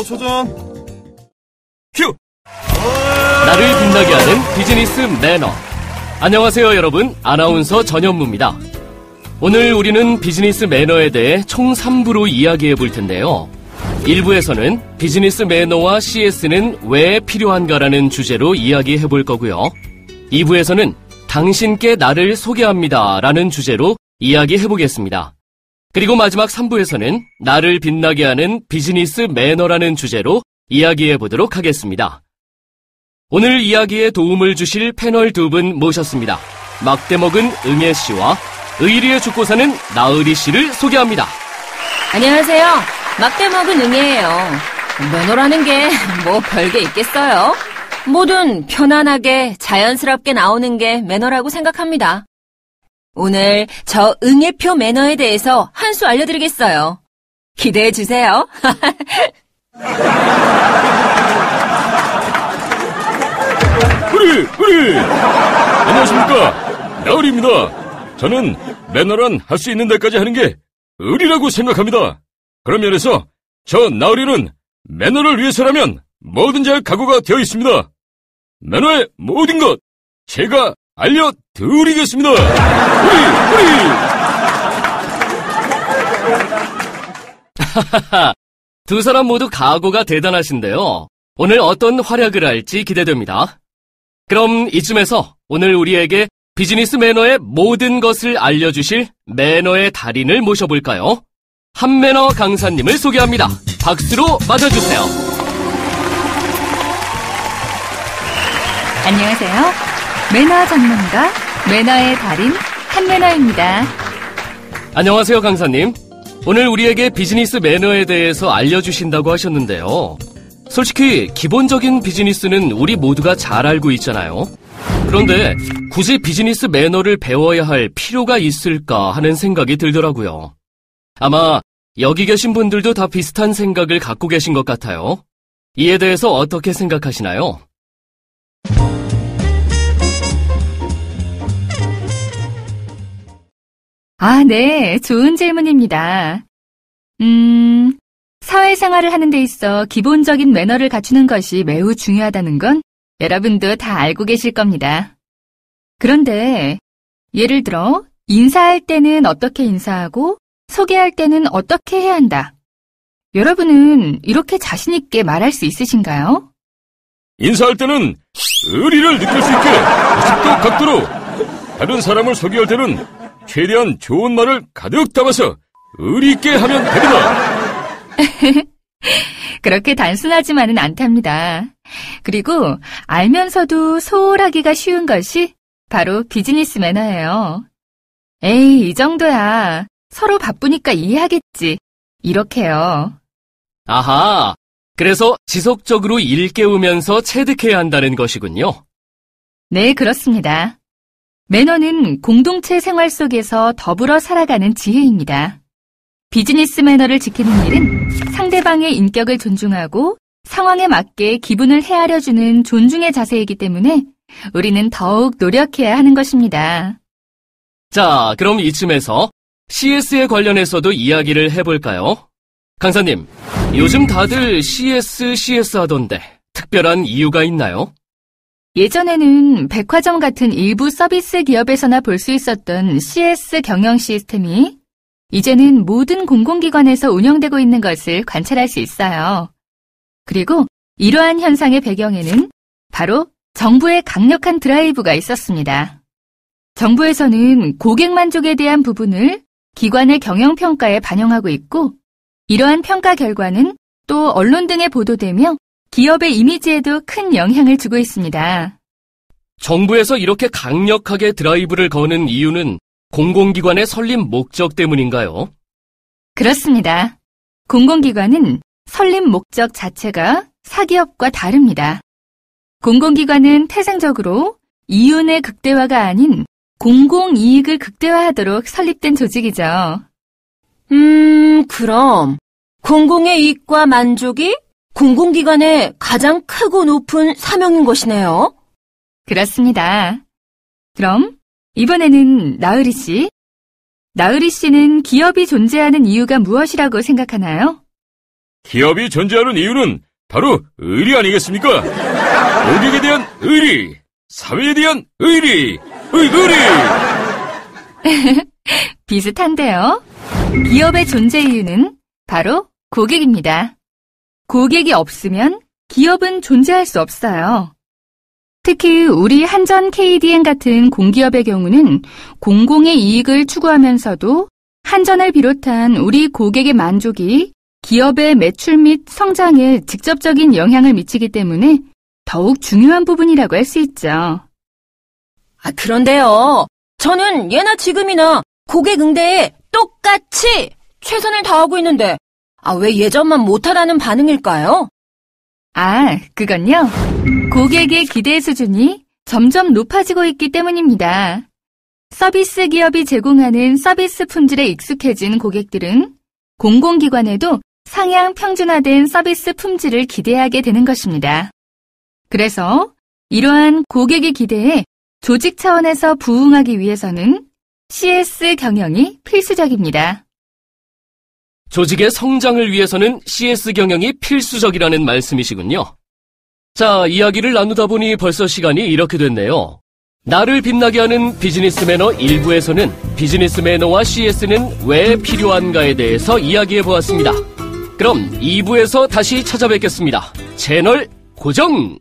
5초 전. 큐! 나를 빛나게 하는 비즈니스 매너. 안녕하세요 여러분, 아나운서 전현무입니다. 오늘 우리는 비즈니스 매너에 대해 총 3부로 이야기해 볼 텐데요. 1부에서는 비즈니스 매너와 CS는 왜 필요한가라는 주제로 이야기해 볼 거고요. 2부에서는 당신께 나를 소개합니다 라는 주제로 이야기해 보겠습니다. 그리고 마지막 3부에서는 나를 빛나게 하는 비즈니스 매너라는 주제로 이야기해 보도록 하겠습니다. 오늘 이야기에 도움을 주실 패널 두 분 모셨습니다. 막대먹은 응애 씨와 의리에 죽고 사는 나으리 씨를 소개합니다. 안녕하세요. 막대먹은 응애예요. 매너라는 게 뭐 별게 있겠어요? 뭐든 편안하게 자연스럽게 나오는 게 매너라고 생각합니다. 오늘 저 응애표 매너에 대해서 한 수 알려드리겠어요. 기대해 주세요. 우리! 안녕하십니까? 나으리입니다. 저는 매너란 할 수 있는 데까지 하는 게 의리라고 생각합니다. 그런 면에서 저 나으리는 매너를 위해서라면 뭐든지 할 각오가 되어 있습니다. 매너의 모든 것 제가 알려드리겠습니다. 우리! 두 사람 모두 각오가 대단하신데요. 오늘 어떤 활약을 할지 기대됩니다. 그럼 이쯤에서 오늘 우리에게 비즈니스 매너의 모든 것을 알려주실 매너의 달인을 모셔볼까요? 한매너 강사님을 소개합니다. 박수로 맞아주세요. 안녕하세요. 매너 전문가, 매너의 달인 한매너입니다. 안녕하세요 강사님. 오늘 우리에게 비즈니스 매너에 대해서 알려주신다고 하셨는데요. 솔직히 기본적인 비즈니스는 우리 모두가 잘 알고 있잖아요. 그런데 굳이 비즈니스 매너를 배워야 할 필요가 있을까 하는 생각이 들더라고요. 아마 여기 계신 분들도 다 비슷한 생각을 갖고 계신 것 같아요. 이에 대해서 어떻게 생각하시나요? 네. 좋은 질문입니다. 사회생활을 하는 데 있어 기본적인 매너를 갖추는 것이 매우 중요하다는 건 여러분도 다 알고 계실 겁니다. 그런데 예를 들어 인사할 때는 어떻게 인사하고 소개할 때는 어떻게 해야 한다. 여러분은 이렇게 자신 있게 말할 수 있으신가요? 인사할 때는 의리를 느낄 수 있게 90도 각도로, 다른 사람을 소개할 때는 최대한 좋은 말을 가득 담아서 의리 있게 하면 됩니다. 그렇게 단순하지만은 않답니다. 그리고 알면서도 소홀하기가 쉬운 것이 바로 비즈니스 매너예요. 에이, 이 정도야. 서로 바쁘니까 이해하겠지. 이렇게요. 아하, 그래서 지속적으로 일깨우면서 체득해야 한다는 것이군요. 네, 그렇습니다. 매너는 공동체 생활 속에서 더불어 살아가는 지혜입니다. 비즈니스 매너를 지키는 일은 상대방의 인격을 존중하고 상황에 맞게 기분을 헤아려주는 존중의 자세이기 때문에 우리는 더욱 노력해야 하는 것입니다. 자, 그럼 이쯤에서 CS에 관련해서도 이야기를 해볼까요? 강사님, 요즘 다들 CS 하던데 특별한 이유가 있나요? 예전에는 백화점 같은 일부 서비스 기업에서나 볼 수 있었던 CS 경영 시스템이 이제는 모든 공공기관에서 운영되고 있는 것을 관찰할 수 있어요. 그리고 이러한 현상의 배경에는 바로 정부의 강력한 드라이브가 있었습니다. 정부에서는 고객 만족에 대한 부분을 기관의 경영평가에 반영하고 있고, 이러한 평가 결과는 또 언론 등에 보도되며 기업의 이미지에도 큰 영향을 주고 있습니다. 정부에서 이렇게 강력하게 드라이브를 거는 이유는 공공기관의 설립 목적 때문인가요? 그렇습니다. 공공기관은 설립 목적 자체가 사기업과 다릅니다. 공공기관은 태생적으로 이윤의 극대화가 아닌 공공이익을 극대화하도록 설립된 조직이죠. 그럼 공공의 이익과 만족이 공공기관의 가장 크고 높은 사명인 것이네요. 그렇습니다. 그럼 이번에는 나으리 씨. 나으리 씨는 기업이 존재하는 이유가 무엇이라고 생각하나요? 기업이 존재하는 이유는 바로 의리 아니겠습니까? 고객에 대한 의리, 사회에 대한 의리, 의리! 비슷한데요. 기업의 존재 이유는 바로 고객입니다. 고객이 없으면 기업은 존재할 수 없어요. 특히 우리 한전 KDN 같은 공기업의 경우는 공공의 이익을 추구하면서도 한전을 비롯한 우리 고객의 만족이 기업의 매출 및 성장에 직접적인 영향을 미치기 때문에 더욱 중요한 부분이라고 할 수 있죠. 그런데요. 저는 예나 지금이나 고객 응대에 똑같이 최선을 다하고 있는데 왜 예전만 못하다는 반응일까요? 그건요. 고객의 기대 수준이 점점 높아지고 있기 때문입니다. 서비스 기업이 제공하는 서비스 품질에 익숙해진 고객들은 공공기관에도 상향 평준화된 서비스 품질을 기대하게 되는 것입니다. 그래서 이러한 고객의 기대에 조직 차원에서 부응하기 위해서는 CS 경영이 필수적입니다. 조직의 성장을 위해서는 CS 경영이 필수적이라는 말씀이시군요. 자, 이야기를 나누다 보니 벌써 시간이 이렇게 됐네요. 나를 빛나게 하는 비즈니스 매너 1부에서는 비즈니스 매너와 CS는 왜 필요한가에 대해서 이야기해 보았습니다. 그럼 2부에서 다시 찾아뵙겠습니다. 채널 고정!